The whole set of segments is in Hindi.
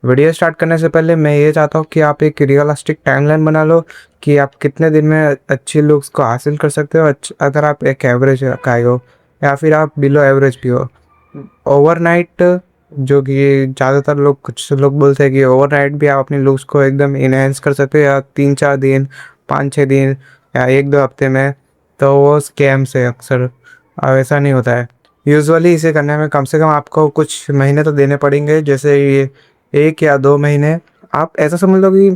वीडियो स्टार्ट करने से पहले मैं ये चाहता हूँ कि आप एक रियलिस्टिक टाइमलाइन बना लो कि आप कितने दिन में अच्छी लुक्स को हासिल कर सकते हो। अगर आप एक एवरेज गाय हो या फिर आप बिलो एवरेज भी हो, ओवरनाइट, जो कि ज़्यादातर लोग, कुछ लोग बोलते हैं कि ओवरनाइट भी आप अपनी लुक्स को एकदम इनहेंस कर सकते हो, या 3-4 दिन, 5-6 दिन या 1-2 हफ्ते में। तो वो स्कैम्स है अक्सर, ऐसा नहीं होता है। यूजुअली इसे करने में कम से कम आपको कुछ महीने तो देने पड़ेंगे, जैसे ये 1 या 2 महीने। आप ऐसा समझ लो कि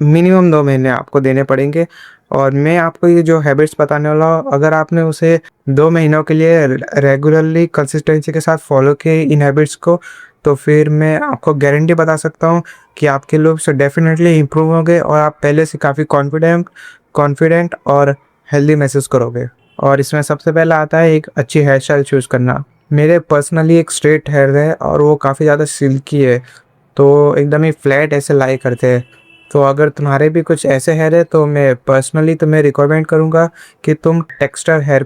मिनिमम 2 महीने आपको देने पड़ेंगे। और मैं आपको ये जो हैबिट्स बताने वाला हूँ, अगर आपने उसे 2 महीनों के लिए रेगुलरली कंसिस्टेंसी के साथ फॉलो किए इन हैबिट्स को, तो फिर मैं आपको गारंटी बता सकता हूँ कि आपके लुक्स डेफिनेटली इम्प्रूव होंगे और आप पहले से काफ़ी कॉन्फिडेंट और हेल्दी महसूस करोगे। और इसमें सबसे पहला आता है एक अच्छी हेयर स्टाइल चूज़ करना। मेरे पर्सनली एक स्ट्रेट हेयर है और वो काफ़ी ज़्यादा सिल्की है, तो एकदम ही फ्लैट ऐसे लाई करते हैं। तो अगर तुम्हारे भी कुछ ऐसे हेयर है तो मैं पर्सनली तुम्हें रिकमेंड करूँगा कि तुम टेक्सचर हेयर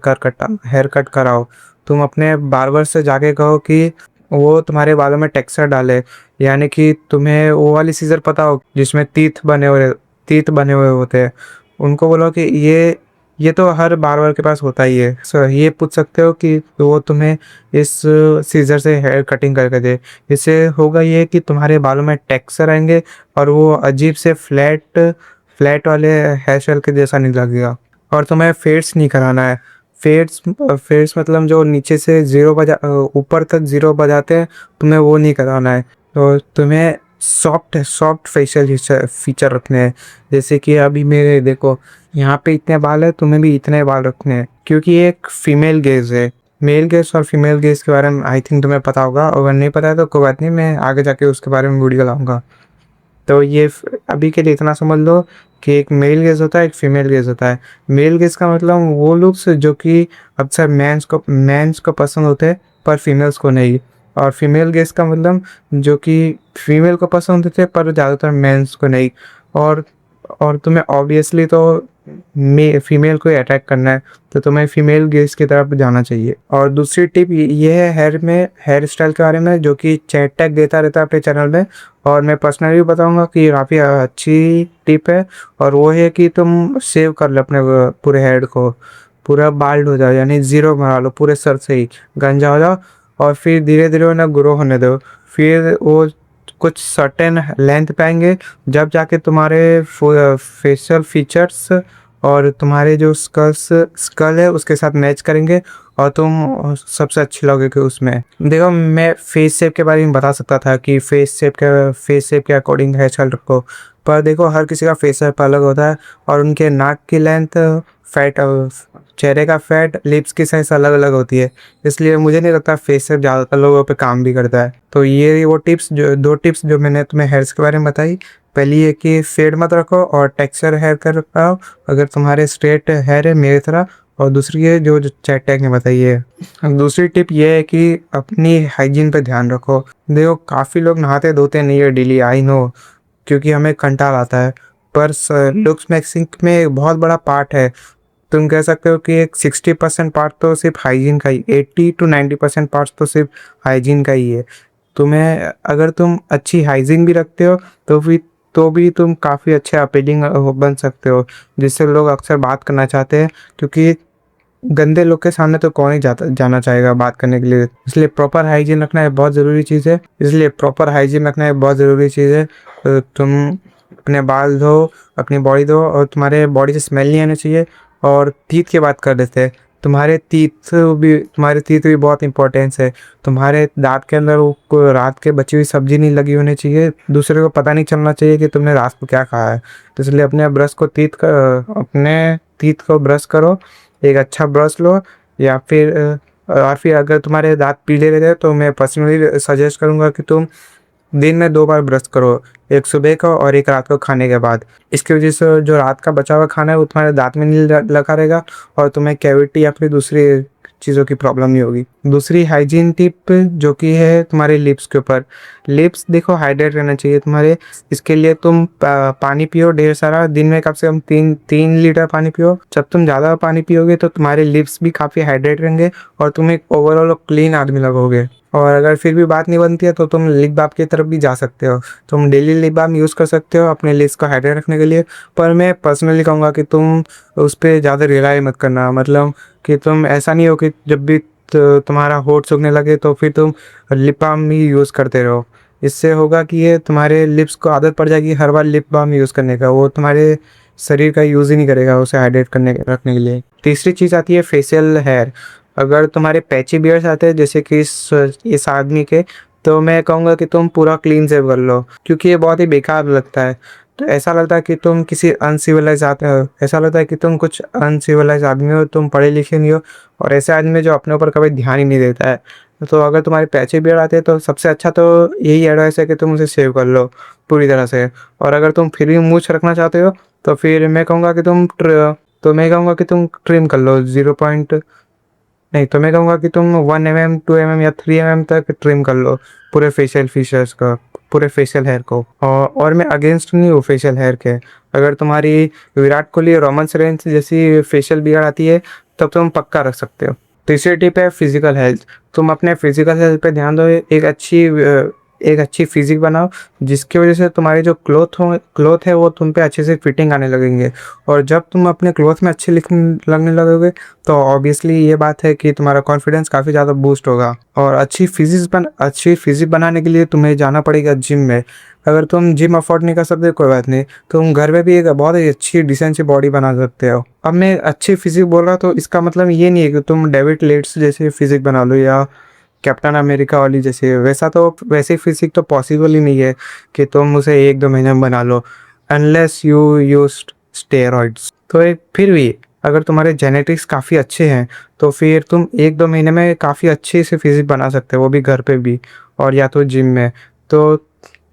कट कराओ। तुम अपने बार्बर से जाके कहो कि वो तुम्हारे बालों में टेक्सचर डाले, यानी कि तुम्हें वो वाली सीजर पता हो जिसमें तीत बने हुए होते हैं। उनको बोलो कि ये तो हर बार्बर के पास होता ही है, सो ये पूछ सकते हो कि वो तुम्हें इस सीजर से हेयर कटिंग करके दे। इससे होगा ये कि तुम्हारे बालों में टेक्सचर आएंगे और वो अजीब से फ्लैट फ्लैट वाले हेयर स्टाइल के जैसा नहीं लगेगा। और तुम्हें फेड्स नहीं कराना है। फेड्स मतलब जो नीचे से ऊपर तक ज़ीरो बजाते हैं, तुम्हें वो नहीं कराना है। तो तुम्हें सॉफ्ट सॉफ्ट फेशियल फीचर रखने हैं। जैसे कि अभी मेरे देखो, यहाँ पे इतने बाल है, तुम्हें भी इतने बाल रखने हैं, क्योंकि ये एक फीमेल गेज है। मेल गेज और फीमेल गेज के बारे में आई थिंक तुम्हें पता होगा, अगर नहीं पता है तो कोई बात नहीं, मैं आगे जाके उसके बारे में वीडियो लाऊंगा। तो अभी के लिए इतना समझ लो कि एक मेल गेज होता है, एक फीमेल गेज होता है। मेल गेज का मतलब वो लुक्स जो कि अक्सर मेंस को पसंद होते हैं पर फीमेल्स को नहीं। और फीमेल गेज का मतलब जो कि फीमेल को पसंद होते हैं पर ज़्यादातर मेंस को नहीं। और और तुम्हें ऑब्वियसली तो फीमेल को अटैक करना है, तो तुम्हें फीमेल गेज की तरफ जाना चाहिए। और दूसरी टिप ये है हेयर स्टाइल के बारे में, जो कि चैट टैग देता रहता है अपने चैनल में, और मैं पर्सनली बताऊंगा कि ये काफ़ी अच्छी टिप है। और वो है कि तुम सेव कर लो अपने पूरे हेड को, पूरा बाल्ड हो जाओ, यानी ज़ीरो बना लो पूरे सर से ही, गंजा हो जाओ। और फिर धीरे धीरे उन्हें ग्रो होने दो। फिर वो कुछ सर्टेन लेंथ पाएंगे, जब जाके तुम्हारे फेशियल फीचर्स और तुम्हारे जो स्कल है उसके साथ मैच करेंगे, और तुम सबसे अच्छे लगोगे उसमें। देखो, मैं फेस शेप के बारे में बता सकता था कि फेस शेप के अकॉर्डिंग हेयर स्टाइल रखो, पर देखो हर किसी का फेस शेप अलग होता है, और उनके नाक की लेंथ, फैट, चेहरे का फैट, लिप्स की साइज अलग अलग होती है। इसलिए मुझे नहीं लगता फेस शेप ज़्यादातर लोगों पे काम भी करता है। तो ये वो टिप्स, जो 2 टिप्स जो मैंने तुम्हें हेयर्स के बारे में बताई, पहली है कि फेड मत रखो और टेक्सचर हेयर कर रखो अगर तुम्हारे स्ट्रेट हेयर है मेरी तरह। और दूसरी है जो चैट टैग ने बताई है। दूसरी टिप ये है कि अपनी हाइजीन पे ध्यान रखो। देखो, काफ़ी लोग नहाते धोते नहीं है डेली, आई नो, क्योंकि हमें कंटाल आता है, पर लुक्स मैक्सिंग में एक बहुत बड़ा पार्ट है। तुम कह सकते हो कि एक 60% पार्ट तो सिर्फ हाइजीन का ही, 80 to 90% पार्ट तो सिर्फ हाइजीन का ही है। तुम्हें, अगर तुम अच्छी हाइजीन भी रखते हो तो फिर तो भी तुम काफ़ी अच्छे अपीलिंग बन सकते हो, जिससे लोग अक्सर बात करना चाहते हैं, क्योंकि गंदे लोग के सामने तो कौन ही जाना चाहेगा बात करने के लिए। इसलिए प्रॉपर हाइजीन रखना एक बहुत ज़रूरी चीज़ है। तुम अपने बाल धो, अपनी बॉडी धो, और तुम्हारे बॉडी से स्मेल नहीं आना चाहिए। और टीथ की बात कर देते हैं। तुम्हारे टीथ भी बहुत इंपॉर्टेंस है। तुम्हारे दांत के अंदर वो रात के बची हुई सब्जी नहीं लगी होनी चाहिए, दूसरे को पता नहीं चलना चाहिए कि तुमने रात को क्या खाया है। तो इसलिए अपने टीथ को ब्रश करो, एक अच्छा ब्रश लो। या फिर और फिर अगर तुम्हारे दांत पीले रहते हैं तो मैं पर्सनली सजेस्ट करूँगा कि तुम दिन में 2 बार ब्रश करो, एक सुबह को और एक रात को खाने के बाद। इसकी वजह से जो रात का बचा हुआ खाना है वो तुम्हारे दांत में नहीं लगा रहेगा, और तुम्हें कैविटी या फिर दूसरी चीज़ों की प्रॉब्लम नहीं होगी। दूसरी हाइजीन टिप जो कि है तुम्हारे लिप्स के ऊपर। लिप्स देखो हाइड्रेट रहना चाहिए तुम्हारे। इसके लिए तुम पानी पियो ढेर सारा, दिन में कम से कम 3 लीटर पानी पियो। जब तुम ज़्यादा पानी पियोगे तो तुम्हारे लिप्स भी काफ़ी हाइड्रेट रहेंगे और तुम एक ओवरऑल क्लीन आदमी लगोगे। और अगर फिर भी बात नहीं बनती है तो तुम लिप बाम की तरफ भी जा सकते हो। तुम डेली लिप बाम यूज़ कर सकते हो अपने लिप्स को हाइड्रेट रखने के लिए। पर मैं पर्सनली कहूँगा कि तुम उस पर ज़्यादा रिलाई मत करना। मतलब कि तुम ऐसा नहीं हो कि जब भी तुम्हारा होठ सूखने लगे तो फिर तुम लिप बाम ही यूज़ करते रहो। इससे होगा कि ये तुम्हारे लिप्स को आदत पड़ जाएगी हर बार लिप बाम यूज़ करने का, वो तुम्हारे शरीर का यूज़ ही नहीं करेगा उसे हाइड्रेट करने रखने के लिए। तीसरी चीज़ आती है फेशियल हेयर। अगर तुम्हारे पैची बियर्स आते हैं जैसे कि इस आदमी के, तो मैं कहूँगा कि तुम पूरा क्लीन शेव कर लो, क्योंकि ये बहुत ही बेकार लगता है। तो ऐसा लगता है कि तुम किसी अनसिविलाइज ऐसा लगता है कि तुम कुछ अनसिविलाइज आदमी हो, तुम पढ़े लिखे नहीं हो, और ऐसे आदमी जो अपने ऊपर कभी ध्यान ही नहीं देता है। तो अगर तुम्हारे पैचे बियर्ड आते हैं तो सबसे अच्छा तो यही एडवाइस है कि तुम उसे सेव कर लो पूरी तरह से। और अगर तुम फिर भी मूछ रखना चाहते हो तो फिर मैं कहूँगा कि तुम ट्रिम कर लो 0 पॉइंट नहीं, तो मैं कहूँगा कि तुम 1 mm 2 mm या 3 mm तक ट्रिम कर लो पूरे फेशियल फीचर्स का, पूरे फेशियल हेयर को। और मैं अगेंस्ट नहीं हूँ फेशियल हेयर के। अगर तुम्हारी विराट कोहली रोमन रेंज जैसी फेशियल बियर्ड आती है तब तुम पक्का रख सकते हो। तीसरी टिप है फिजिकल हेल्थ। तुम अपने फिजिकल हेल्थ पे ध्यान दो। एक अच्छी फिजिक बनाओ जिसकी वजह से तुम्हारे जो क्लोथ है वो तुम पे अच्छे से फिटिंग आने लगेंगे। और जब तुम अपने क्लोथ में अच्छे लगने लगोगे तो ऑब्वियसली ये बात है कि तुम्हारा कॉन्फिडेंस काफ़ी ज़्यादा बूस्ट होगा। और अच्छी फिजिक बनाने के लिए तुम्हें जाना पड़ेगा जिम में। अगर तुम जिम अफोर्ड नहीं कर सकते कोई बात नहीं, तुम घर में भी एक बहुत ही अच्छी डिसेंट सी बॉडी बना सकते हो। अब मैं अच्छी फिजिक बोल रहा तो इसका मतलब ये नहीं है कि तुम डेविड लेट्स जैसे फिजिक बना लो या कैप्टन अमेरिका वाली जैसे। वैसे फिजिक तो पॉसिबल ही नहीं है कि तुम उसे 1-2 महीने में बना लो, अनलेस यू यूज स्टेरॉइड्स। तो फिर भी अगर तुम्हारे जेनेटिक्स काफ़ी अच्छे हैं तो फिर तुम 1-2 महीने में काफ़ी अच्छे से फिजिक बना सकते हो, वो भी घर पे भी और या तो जिम में। तो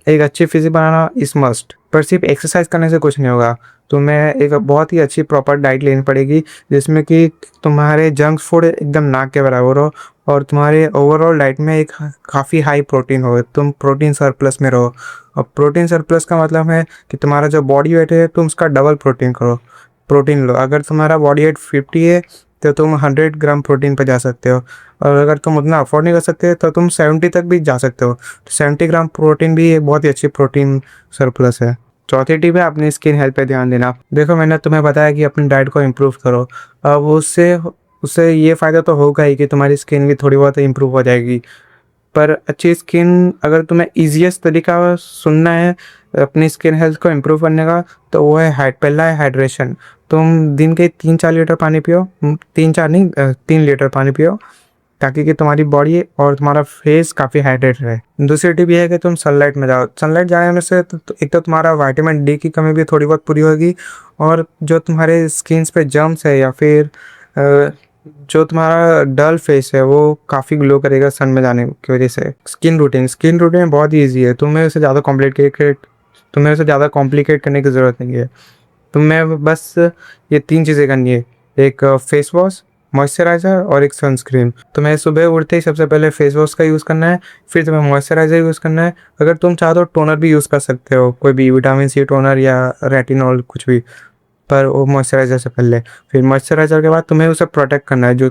एक अच्छी फिजिक बनाना इज मस्ट। पर सिर्फ एक्सरसाइज करने से कुछ नहीं होगा, तुम्हें एक बहुत ही अच्छी प्रॉपर डाइट लेनी पड़ेगी जिसमें कि तुम्हारे जंक फूड एकदम नाक के बराबर हो और तुम्हारे ओवरऑल डाइट में एक काफ़ी हाई प्रोटीन हो, तुम प्रोटीन सरप्लस में रहो। और प्रोटीन सरप्लस का मतलब है कि तुम्हारा जो बॉडी वेट है तुम उसका डबल प्रोटीन लो। अगर तुम्हारा बॉडी वेट 50 है तो तुम 100 ग्राम प्रोटीन पर जा सकते हो, और अगर तुम उतना अफोर्ड नहीं कर सकते तो तुम 70 तक भी जा सकते हो। तो 70 ग्राम प्रोटीन भी एक बहुत ही अच्छी प्रोटीन सरप्लस है। चौथी टिप है अपनी स्किन हेल्थ पे ध्यान देना। देखो मैंने तुम्हें बताया कि अपनी डाइट को इम्प्रूव करो। अब उससे उससे ये फ़ायदा तो होगा ही कि तुम्हारी स्किन भी थोड़ी बहुत इम्प्रूव हो जाएगी। पर अच्छी स्किन, अगर तुम्हें ईजीएस्ट तरीका सुनना है अपनी स्किन हेल्थ को इम्प्रूव करने का तो वो है पहला है हाइड्रेशन। तुम दिन के 3-4 लीटर पानी पियो, 3-4 नहीं 3 लीटर पानी पियो, ताकि कि तुम्हारी बॉडी और तुम्हारा फेस काफ़ी हाइड्रेट रहे। दूसरी टिप ये है कि तुम सनलाइट में जाओ। सनलाइट जाने से एक तो तुम्हारा विटामिन डी की कमी भी थोड़ी बहुत पूरी होगी, और जो तुम्हारे स्किन पे जर्म्स है या फिर जो तुम्हारा डल फेस है वो काफ़ी ग्लो करेगा सन में जाने की वजह से। स्किन रूटीन बहुत ही ईजी है, तुम्हें उसे ज़्यादा कॉम्प्लिकेट करने की ज़रूरत नहीं है। तुम्हें बस ये 3 चीज़ें करनी है, एक फेस वॉश, मॉइस्चराइज़र और एक सनस्क्रीन। तुम्हें सुबह उठते ही सबसे पहले फेस वॉश का यूज़ करना है, फिर तुम्हें मॉइस्चराइज़र यूज़ करना है। अगर तुम चाहो तो टोनर भी यूज़ कर सकते हो, कोई भी विटामिन सी टोनर या रेटिनॉल कुछ भी, पर वो मॉइस्चराइज़र से पहले। फिर मॉइस्चराइज़र के बाद तुम्हें उसे प्रोटेक्ट करना है। जो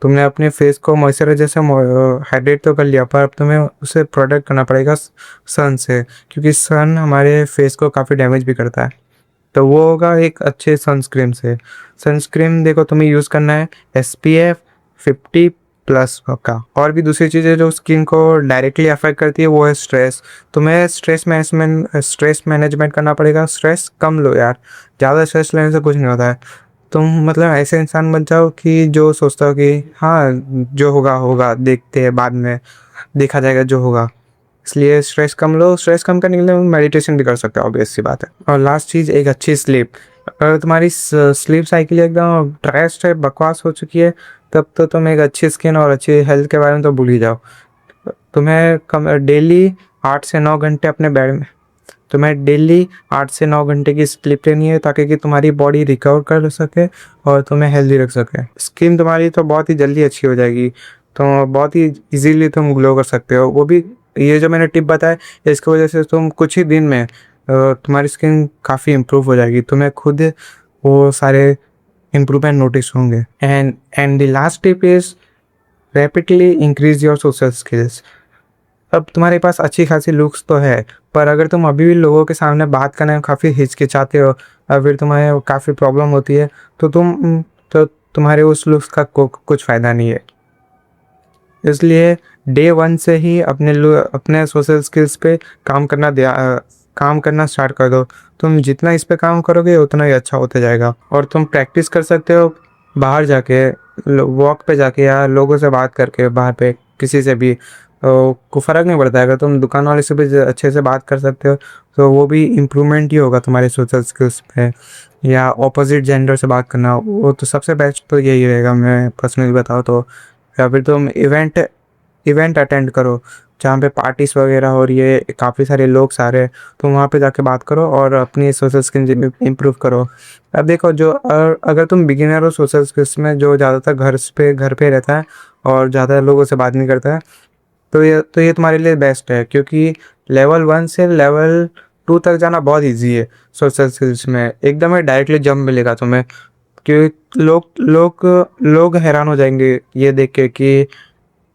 तुमने अपने फेस को मॉइस्चराइज़र से हाइड्रेट तो कर लिया, पर अब तुम्हें उसे प्रोटेक्ट करना पड़ेगा सन से, क्योंकि सन हमारे फेस को काफ़ी डैमेज भी करता है। तो वो होगा एक अच्छे सनस्क्रीन से। सनस्क्रीन देखो तुम्हें यूज़ करना है SPF 50+ का। और भी दूसरी चीज़ें जो स्किन को डायरेक्टली अफेक्ट करती है वो है स्ट्रेस। तुम्हें स्ट्रेस मैनेजमेंट करना पड़ेगा। स्ट्रेस कम लो यार, ज़्यादा स्ट्रेस लेने से कुछ नहीं होता है। तुम मतलब ऐसे इंसान बन जाओ कि जो सोचता हो कि हाँ जो होगा होगा, देखते हैं बाद में, देखा जाएगा जो होगा। इसलिए स्ट्रेस कम लो। स्ट्रेस कम करने के लिए मेडिटेशन भी कर सकते हो, ऑब्वियस सी बात है। और लास्ट चीज़, एक अच्छी स्लीप। अगर तुम्हारी स्लीप साइकिल एकदम ट्रैश है, बकवास हो चुकी है, तब तो तुम एक अच्छी स्किन और अच्छी हेल्थ के बारे में तो भूल ही जाओ। डेली 8 से 9 घंटे अपने बेड में तुम्हें डेली 8 से 9 घंटे की स्लीप लेनी है, ताकि कि तुम्हारी बॉडी रिकवर कर सके और तुम्हें हेल्दी रख सके। स्किन तुम्हारी तो बहुत ही जल्दी अच्छी हो जाएगी। तो बहुत ही इजीली तुम ग्लो कर सकते हो। वो भी ये जो मैंने टिप बताया, इसकी वजह से तुम कुछ ही दिन में तुम्हारी स्किन काफ़ी इम्प्रूव हो जाएगी, तुम्हें खुद वो सारे इम्प्रूवमेंट नोटिस होंगे। And the last tip is rapidly increase your social skills. अब तुम्हारे पास अच्छी खासी लुक्स तो है, पर अगर तुम अभी भी लोगों के सामने बात करने में काफ़ी हिचकिचाते हो और फिर तुम्हें काफ़ी प्रॉब्लम होती है, तो तुम्हारे उस लुक्स का कुछ फ़ायदा नहीं है। इसलिए डे वन से ही अपने सोशल स्किल्स पे काम करना स्टार्ट कर दो। तुम जितना इस पे काम करोगे उतना ही अच्छा होता जाएगा। और तुम प्रैक्टिस कर सकते हो बाहर जाके, वॉक पे जाके या लोगों से बात करके, बाहर पे किसी से भी को फ़र्क नहीं पड़ता है। अगर तुम दुकान वाले से भी अच्छे से बात कर सकते हो तो वो भी इम्प्रूवमेंट ही होगा तुम्हारे सोशल स्किल्स पे। या ऑपोजिट जेंडर से बात करना, वो तो सबसे बेस्ट तो यही रहेगा, मैं पर्सनली बताऊँ तो। या फिर तुम इवेंट अटेंड करो जहाँ पे पार्टीज वगैरह हो रही है, काफ़ी सारे लोग सारे, तो वहाँ पे जाके बात करो और अपनी सोशल स्किल्स इम्प्रूव करो। अब देखो, अगर तुम बिगिनर हो सोशल स्किल्स में, जो ज़्यादातर घर पे रहता है और ज़्यादा लोगों से बात नहीं करता है, तो ये तुम्हारे लिए बेस्ट है, क्योंकि लेवल 1 से लेवल 2 तक जाना बहुत ईजी है सोशल स्किल्स में। एकदम ही डायरेक्टली जंप मिलेगा तुम्हें, क्योंकि लोग हैरान हो जाएंगे ये देख के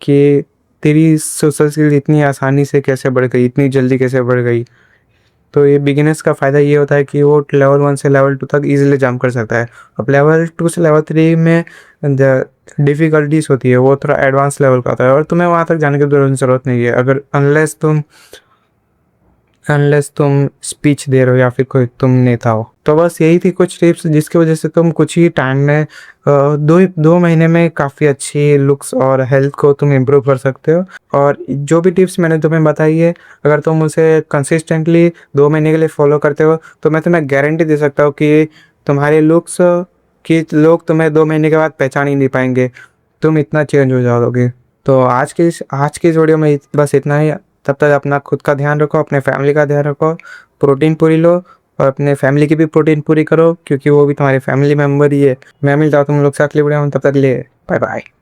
कि तेरी सोशल स्किल इतनी आसानी से कैसे बढ़ गई, इतनी जल्दी कैसे बढ़ गई। तो ये बिगिनर्स का फ़ायदा ये होता है कि वो लेवल 1 से लेवल 2 तक इजीली जंप कर सकता है। अब लेवल 2 से लेवल 3 में डिफ़िकल्टीज होती है, वो थोड़ा एडवांस लेवल का होता है और तुम्हें वहाँ तक जाने की ज़रूरत नहीं है, अगर अनलेस तुम स्पीच दे रहे हो या फिर कोई तुम नेता हो। तो बस यही थी कुछ टिप्स जिसकी वजह से तुम कुछ ही टाइम में 2 महीने में काफ़ी अच्छी लुक्स और हेल्थ को तुम इम्प्रूव कर सकते हो। और जो भी टिप्स मैंने तुम्हें बताई है, अगर तुम उसे कंसिस्टेंटली 2 महीने के लिए फॉलो करते हो तो मैं तुम्हें गारंटी दे सकता हूँ कि तुम्हारे लुक्स कि लोग तुम्हें 2 महीने के बाद पहचान ही नहीं पाएंगे, तुम इतना चेंज हो जाओगे। तो आज की इस वीडियो में बस इतना ही। तब तक अपना खुद का ध्यान रखो, अपने फैमिली का ध्यान रखो, प्रोटीन पूरी लो और अपने फैमिली की भी प्रोटीन पूरी करो, क्योंकि वो भी तुम्हारे फैमिली मेम्बर ही है। मैं मिलता हूँ तुम लोग से अगली वीडियो में, तब तक लिए बाय बाय।